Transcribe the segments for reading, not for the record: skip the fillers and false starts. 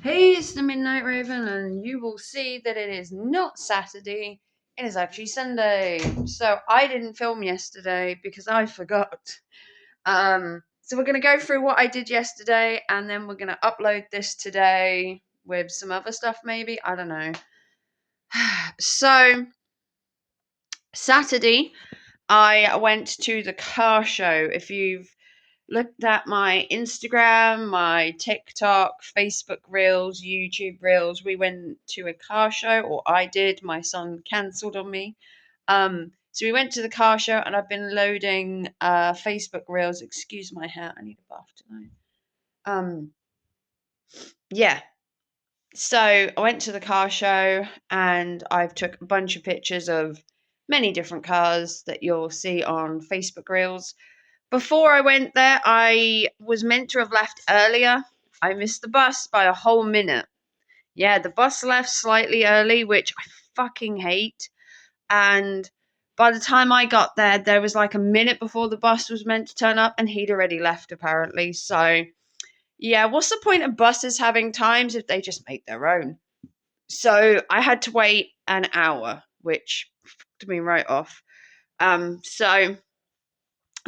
Hey, it's the Midnight Raven, and you will see that it is not Saturday, it is actually Sunday. So I didn't film yesterday because I forgot. So we're going to go through what I did yesterday, and then we're going to upload this today with some other stuff, maybe. I don't know. So, Saturday, I went to the car show. If you've looked at my Instagram, my TikTok, Facebook Reels, YouTube Reels, we went to a car show, or I did. My son cancelled on me. So we went to the car show, and I've been loading Facebook Reels. Excuse my hair, I need a bath tonight. Yeah. So I went to the car show, and I've took a bunch of pictures of many different cars that you'll see on Facebook Reels. Before I went there, I was meant to have left earlier. I missed the bus by a whole minute. Yeah, the bus left slightly early, which I fucking hate. And by the time I got there, there was like a minute before the bus was meant to turn up, and he'd already left apparently. So, yeah, what's the point of buses having times if they just make their own? So I had to wait an hour, which fucked me right off. So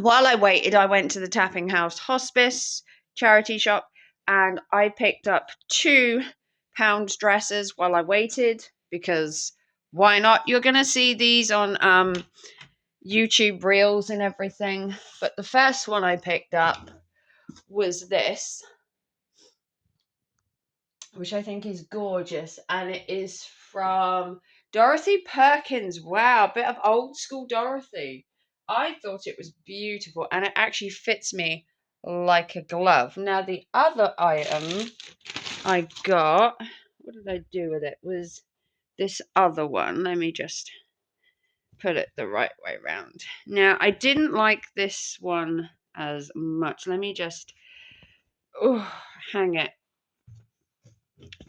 while I waited, I went to the Tapping House Hospice charity shop, and I picked up £2 dresses while I waited, because why not? You're going to see these on YouTube Reels and everything. But the first one I picked up was this, which I think is gorgeous, and it is from Dorothy Perkins. Wow, a bit of old school Dorothy. I thought it was beautiful, and it actually fits me like a glove. Now, the other item I got, what did I do with it? Was this other one. Let me just put it the right way around. Now, I didn't like this one as much. Let me just hang it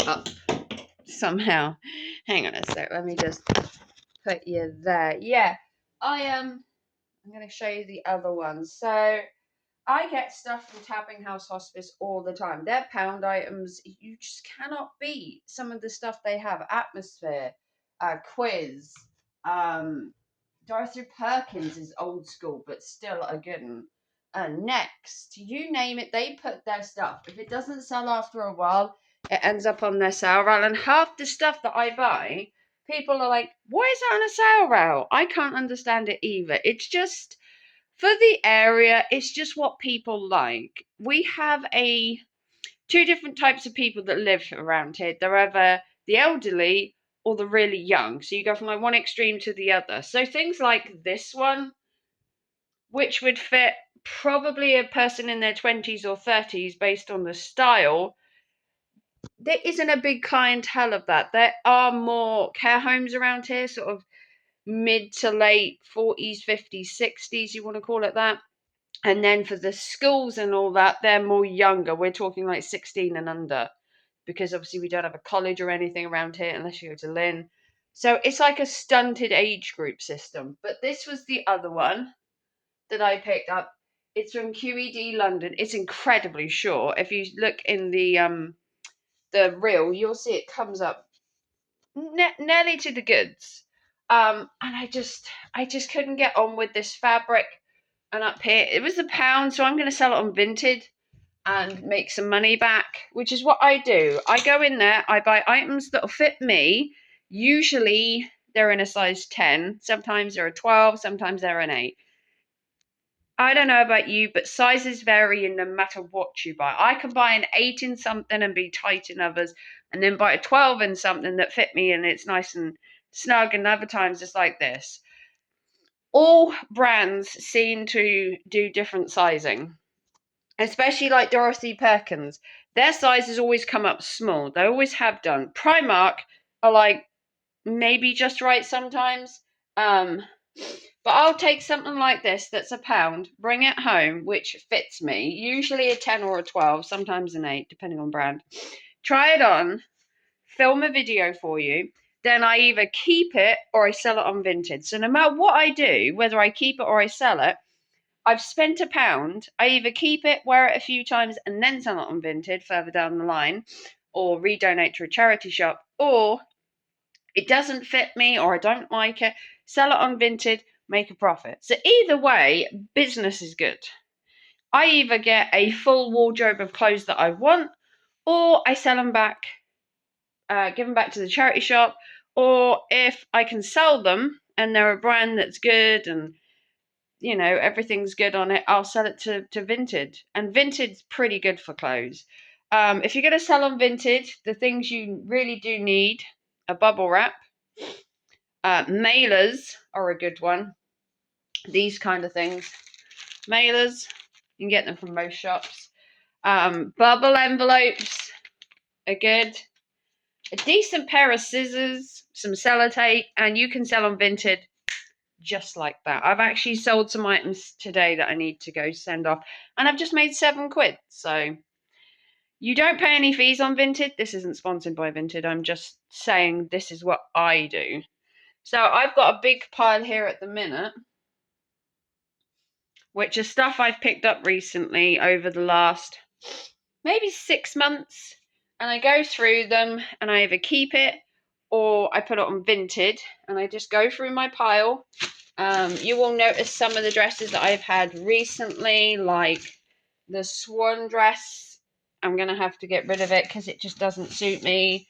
up somehow. Hang on a sec. Let me just put you there. Yeah, I'm going to show you the other one. So I get stuff from Tapping House Hospice all the time. They're pound items. You just cannot beat some of the stuff they have. Atmosphere, Quiz, Dorothy Perkins is old school, but still a good one. Next, you name it, they put their stuff. If it doesn't sell after a while, it ends up on their sale rail. And half the stuff that I buy, people are like, why is it on a sale rail? I can't understand it either. It's just, for the area, it's just what people like. We have two different types of people that live around here. They're either the elderly or the really young. So you go from like one extreme to the other. So things like this one, which would fit probably a person in their 20s or 30s based on the style, there isn't a big clientele of that. There are more care homes around here, sort of mid to late 40s, 50s, 60s, you want to call it that. And then for the schools and all that, they're more younger. We're talking like 16 and under, because obviously we don't have a college or anything around here unless you go to Lynn. So it's like a stunted age group system. But this was the other one that I picked up. It's from QED London. It's incredibly short. If you look in the reel, you'll see it comes up nearly to the goods. And I just couldn't get on with this fabric. And up here, it was £1, so I'm going to sell it on Vinted and make some money back, which is what I do. I go in there, I buy items that'll fit me. Usually they're in a size 10, sometimes they're a 12, sometimes they're an 8. I don't know about you, but sizes vary no matter what you buy. I can buy an 8 in something and be tight in others, and then buy a 12 in something that fit me and it's nice and snug, and other times it's like this. All brands seem to do different sizing, especially like Dorothy Perkins. Their sizes always come up small. They always have done. Primark are like maybe just right sometimes. But I'll take something like this that's £1, bring it home, which fits me, usually a 10 or a 12, sometimes an 8, depending on brand. Try it on, film a video for you, then I either keep it or I sell it on Vinted. So no matter what I do, whether I keep it or I sell it, I've spent £1. I either keep it, wear it a few times, and then sell it on Vinted further down the line, or redonate to a charity shop, or it doesn't fit me or I don't like it, sell it on Vinted, make a profit. So either way, business is good. I either get a full wardrobe of clothes that I want, or I sell them back, give them back to the charity shop, or if I can sell them and they're a brand that's good and everything's good on it, I'll sell it to Vinted. And Vinted's pretty good for clothes. If you're going to sell on Vinted, the things you really do need: a bubble wrap, mailers are a good one. These kind of things, mailers, you can get them from most shops. Bubble envelopes are good. A decent pair of scissors, some sellotape, and you can sell on Vinted just like that. I've actually sold some items today that I need to go send off, and I've just made £7. So you don't pay any fees on Vinted. This isn't sponsored by Vinted. I'm just saying this is what I do. So I've got a big pile here at the minute, which is stuff I've picked up recently over the last maybe 6 months, and I go through them and I either keep it or I put it on Vinted, and I just go through my pile. You will notice some of the dresses that I've had recently, like the swan dress. I'm going to have to get rid of it because it just doesn't suit me.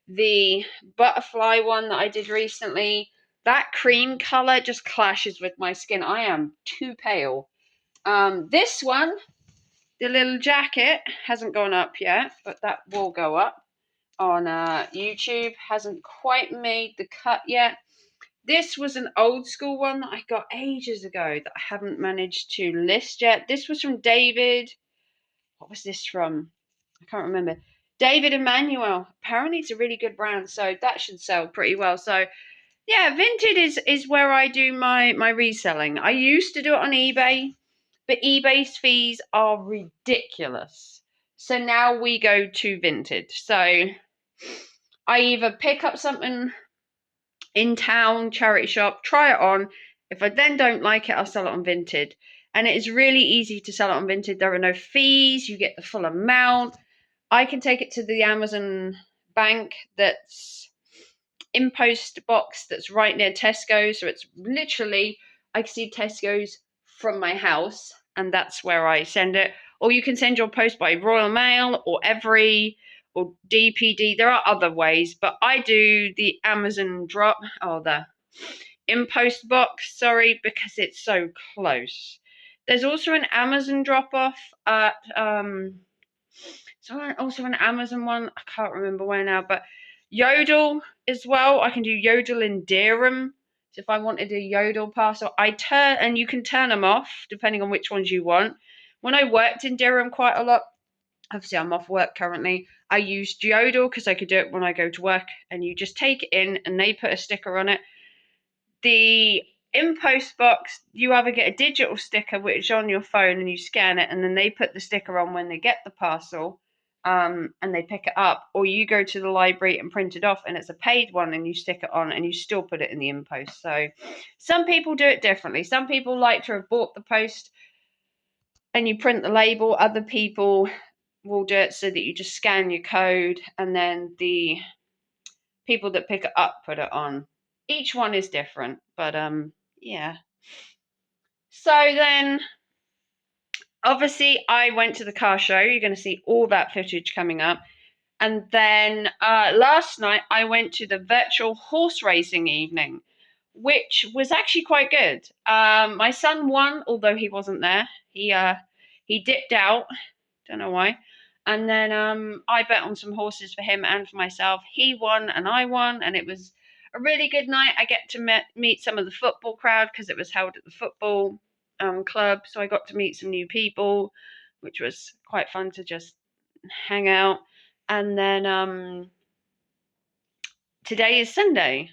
The butterfly one that I did recently, that cream colour just clashes with my skin. I am too pale. This one, the little jacket, hasn't gone up yet, but that will go up on YouTube. Hasn't quite made the cut yet. This was an old school one that I got ages ago that I haven't managed to list yet. This was from David. What was this from? I can't remember. David Emmanuel. Apparently it's a really good brand, so that should sell pretty well. So yeah, Vinted is where I do my reselling. I used to do it on eBay, but eBay's fees are ridiculous. So now we go to Vinted. So I either pick up something in town, charity shop, try it on. If I then don't like it, I'll sell it on Vinted. And it is really easy to sell it on Vinted. There are no fees. You get the full amount. I can take it to the Amazon bank that's in post box that's right near Tesco. So it's literally, I can see Tesco's from my house, and that's where I send it. Or you can send your post by Royal Mail or Every or DPD. There are other ways, but I do the Amazon drop, or the in post box, sorry, because it's so close. There's also an Amazon drop off at also an Amazon one. I can't remember where now, but Yodel as well. I can do Yodel in Dereham. So if I wanted a Yodel parcel, and you can turn them off depending on which ones you want. When I worked in Dereham quite a lot, obviously I'm off work currently, I used Yodel because I could do it when I go to work, and you just take it in and they put a sticker on it. The in post box, you either get a digital sticker which is on your phone and you scan it, and then they put the sticker on when they get the parcel, and they pick it up, or you go to the library and print it off and it's a paid one and you stick it on and you still put it in the in post. So some people do it differently. Some people like to have bought the post and you print the label. Other people will do it so that you just scan your code and then the people that pick it up put it on. Each one is different, but yeah. So then obviously I went to the car show. You're going to see all that footage coming up. And then last night I went to the virtual horse racing evening, which was actually quite good. My son won, although he wasn't there. He dipped out. Don't know why. And then I bet on some horses for him and for myself. He won and I won, and it was a really good night. I get to meet some of the football crowd because it was held at the football club. So I got to meet some new people, which was quite fun to just hang out. And then today is Sunday.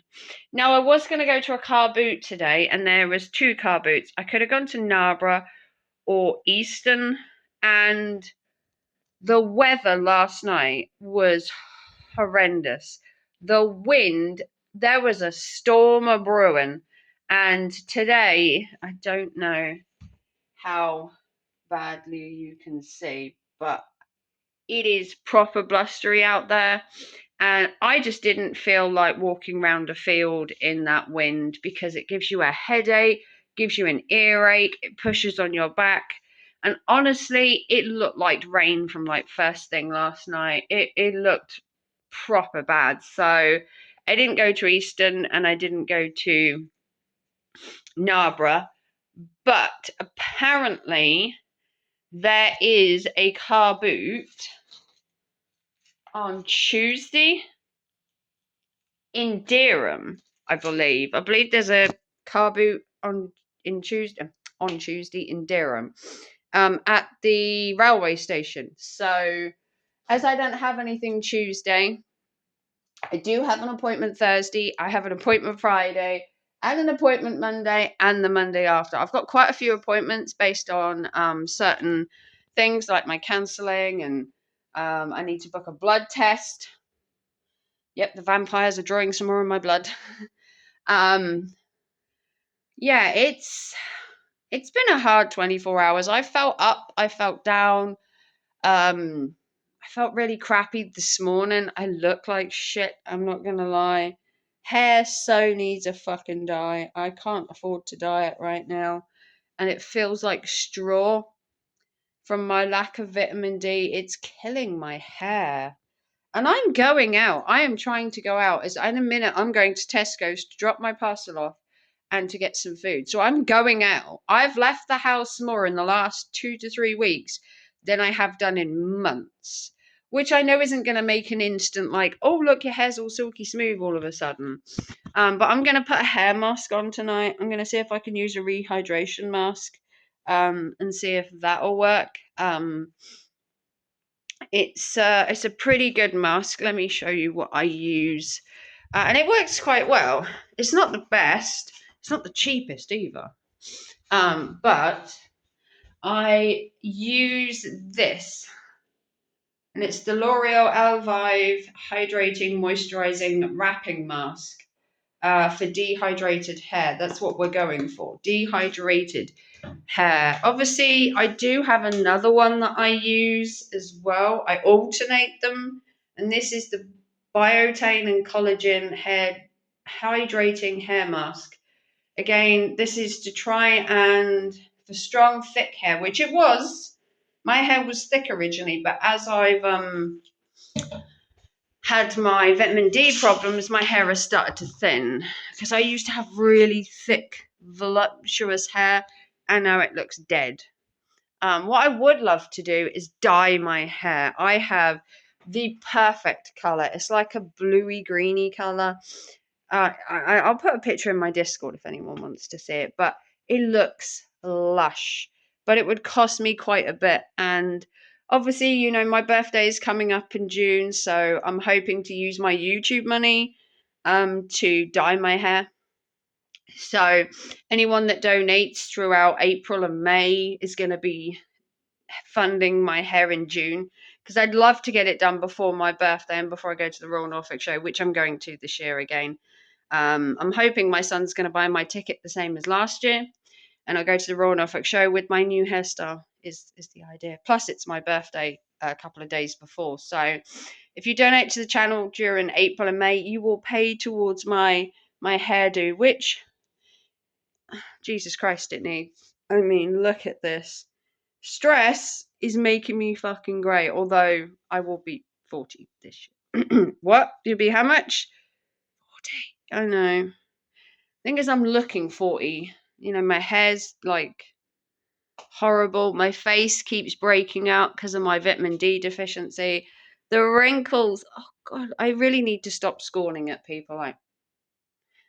Now I was going to go to a car boot today, and there was 2 car boots. I could have gone to Narborough or Easton, and the weather last night was horrendous. The wind, there was a storm a brewing, and today, I don't know how badly you can see, but it is proper blustery out there. And I just didn't feel like walking around a field in that wind because it gives you a headache, gives you an earache, it pushes on your back. And honestly, it looked like rain from like first thing last night. It looked proper bad. So I didn't go to Easton and I didn't go to Narborough. But apparently there is a car boot on Tuesday in Dereham, I believe. I believe there's a car boot on Tuesday in Dereham, at the railway station. So as I don't have anything Tuesday, I do have an appointment Thursday. I have an appointment Friday and an appointment Monday and the Monday after. I've got quite a few appointments based on certain things like my counselling, and I need to book a blood test. Yep, the vampires are drawing some more of my blood. Yeah, it's been a hard 24 hours. I felt up, I felt down. I felt really crappy this morning. I look like shit, I'm not gonna lie. Hair so needs a fucking dye. I can't afford to dye it right now. And it feels like straw from my lack of vitamin D. It's killing my hair. And I'm going out. I am trying to go out. As in a minute, I'm going to Tesco's to drop my parcel off and to get some food. So I'm going out. I've left the house more in the last 2 to 3 weeks than I have done in months, which I know isn't going to make an instant like, oh, look, your hair's all silky smooth all of a sudden. But I'm going to put a hair mask on tonight. I'm going to see if I can use a rehydration mask, and see if that'll work. It's a pretty good mask. Let me show you what I use. And it works quite well. It's not the best. It's not the cheapest either. But I use this. And it's the L'Oreal Elvive Hydrating Moisturizing Wrapping Mask for dehydrated hair. That's what we're going for. Dehydrated hair. Obviously, I do have another one that I use as well. I alternate them. And this is the Biotin and Collagen Hair Hydrating Hair Mask. Again, this is to try and for strong, thick hair, which it was. My hair was thick originally, but as I've had my vitamin D problems, my hair has started to thin because I used to have really thick, voluptuous hair, and now it looks dead. What I would love to do is dye my hair. I have the perfect color. It's like a bluey greeny color. I'll put a picture in my Discord if anyone wants to see it, but it looks lush. But it would cost me quite a bit. And obviously, you know, my birthday is coming up in June, so I'm hoping to use my YouTube money to dye my hair. So anyone that donates throughout April and May is going to be funding my hair in June, because I'd love to get it done before my birthday and before I go to the Royal Norfolk Show, which I'm going to this year again. I'm hoping my son's going to buy my ticket the same as last year, and I'll go to the Royal Norfolk Show with my new hairstyle is the idea. Plus, it's my birthday a couple of days before. So if you donate to the channel during April and May, you will pay towards my hairdo, which, Jesus Christ, it needs. I mean, look at this. Stress is making me fucking grey, although I will be 40 this year. What? You'll be how much? 40. I know. Thing is, I'm looking 40. You know, my hair's like horrible. My face keeps breaking out because of my vitamin D deficiency. The wrinkles. Oh God, I really need to stop scorning at people. Like,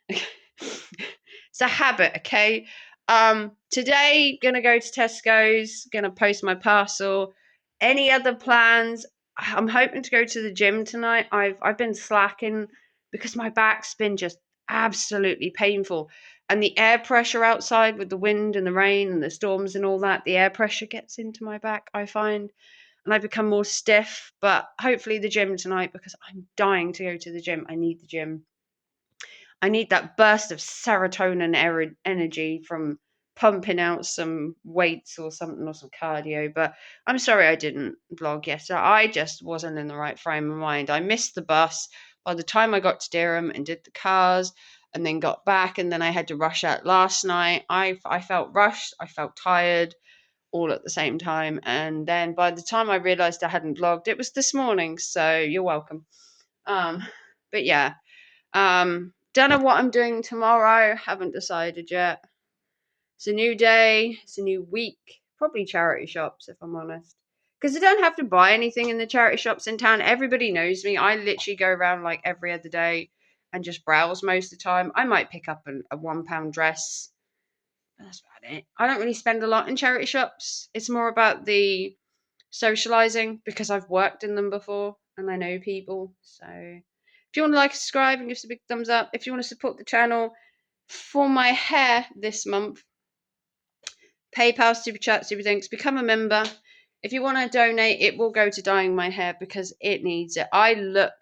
it's a habit, okay? Today gonna go to Tesco's. Gonna post my parcel. Any other plans? I'm hoping to go to the gym tonight. I've been slacking because my back's been just absolutely painful. And the air pressure outside with the wind and the rain and the storms and all that, the air pressure gets into my back, I find, and I become more stiff. But hopefully the gym tonight, because I'm dying to go to the gym. I need the gym. I need that burst of serotonin energy from pumping out some weights or something, or some cardio. But I'm sorry I didn't vlog yesterday. I just wasn't in the right frame of mind. I missed the bus by the time I got to Durham and did the cars and then got back, and then I had to rush out last night. I felt rushed, I felt tired all at the same time, and then by the time I realized I hadn't vlogged, it was this morning. So you're welcome. But yeah, don't know what I'm doing tomorrow, haven't decided yet. It's a new day, it's a new week. Probably charity shops, if I'm honest. Because I don't have to buy anything in the charity shops in town. Everybody knows me. I literally go around like every other day and just browse most of the time. I might pick up a £1 dress. That's about it. I don't really spend a lot in charity shops. It's more about the socializing because I've worked in them before and I know people. So if you want to like, subscribe, and give us a big thumbs up. If you want to support the channel for my hair this month, PayPal, Super Chat, Super Thanks, become a member. If you want to donate, it will go to dyeing my hair because it needs it. I look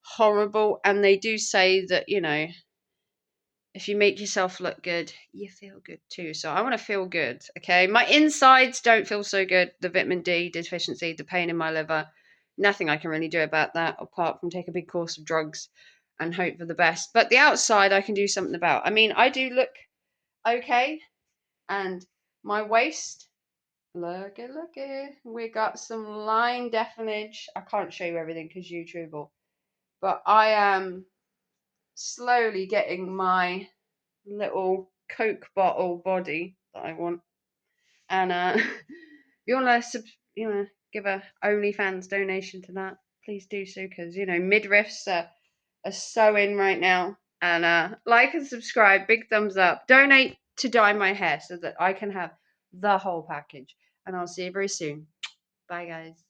horrible, and they do say that, you know, if you make yourself look good, you feel good too. So I want to feel good, okay? My insides don't feel so good. The vitamin D deficiency, the pain in my liver, nothing I can really do about that apart from take a big course of drugs and hope for the best. But the outside I can do something about. I mean, I do look okay, and my waist, looky, we got some line definage. I can't show you everything because YouTube will, but I am slowly getting my little Coke bottle body that I want. And if you want to give a OnlyFans donation to that, please do so, because midriffs are so in right now. And like and subscribe, big thumbs up, donate to dye my hair so that I can have the whole package. And I'll see you very soon. Bye, guys.